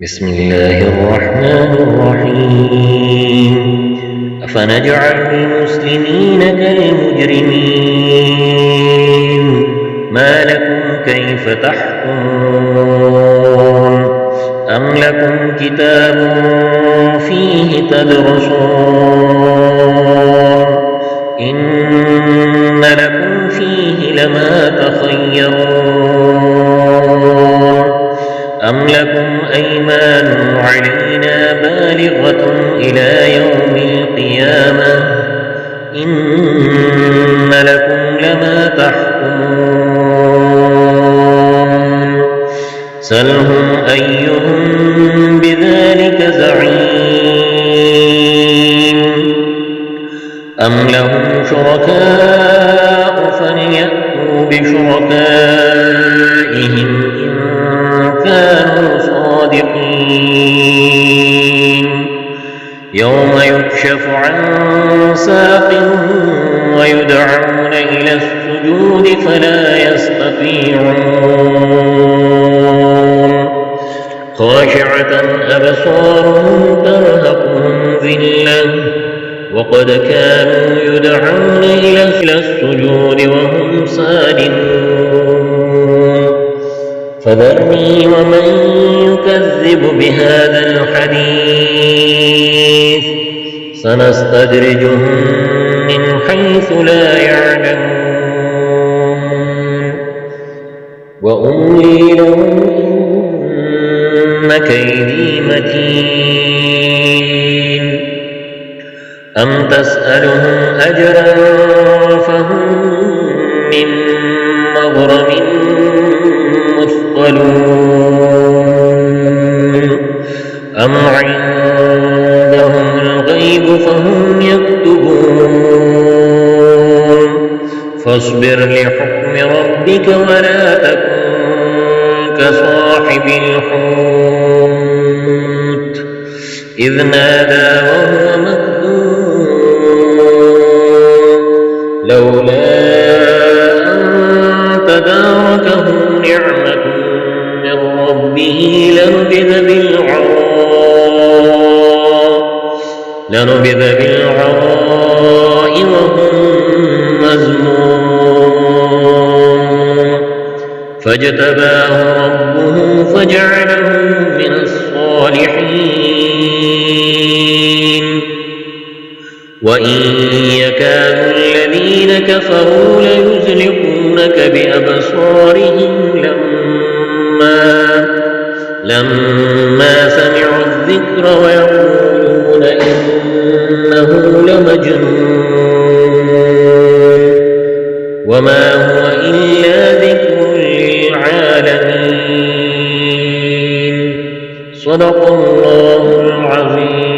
بسم الله الرحمن الرحيم أفنجعل المسلمين كالمجرمين ما لكم كيف تحكمون أم لكم كتاب فيه تدرسون إن لكم فيه لما تخيرون أم لكم أيمان علينا بالغة إلى يوم القيامة إن لكم لما تحكمون سلهم أيهم بذلك زعيم أم لهم شركاء فليأتوا بشركائهم كانوا صادقين يوم يكشف عن ساق ويدعون إلى السجود فلا يستطيعون خاشعة أبصارهم ترهقهم ذلة وقد كانوا يدعون إلى السجود وهم سالمون فذرني ومن يكذب بهذا الحديث سنستدرجهم من حيث لا يعلمون وأملي لهم إن كيدي متين أم تسألهم أجرا فهم من مغرم مثقلون أم عندهم الغيب فهم يكتبون فاصبر لحكم ربك ولا تكن كصاحب الحوت إذ نادى وهو مكذوب لولا أن تداركه نعمة من ربه لنبذ بالعراء وهم مذموم فاجتباه ربه فجعله من الصالحين وإن يكاد الذين كفروا ليزلقونك بأبصارهم لما سمعوا الذكر ويقولون إنه لمجنون وما هو إلا ذكر للعالمين صدق الله العظيم.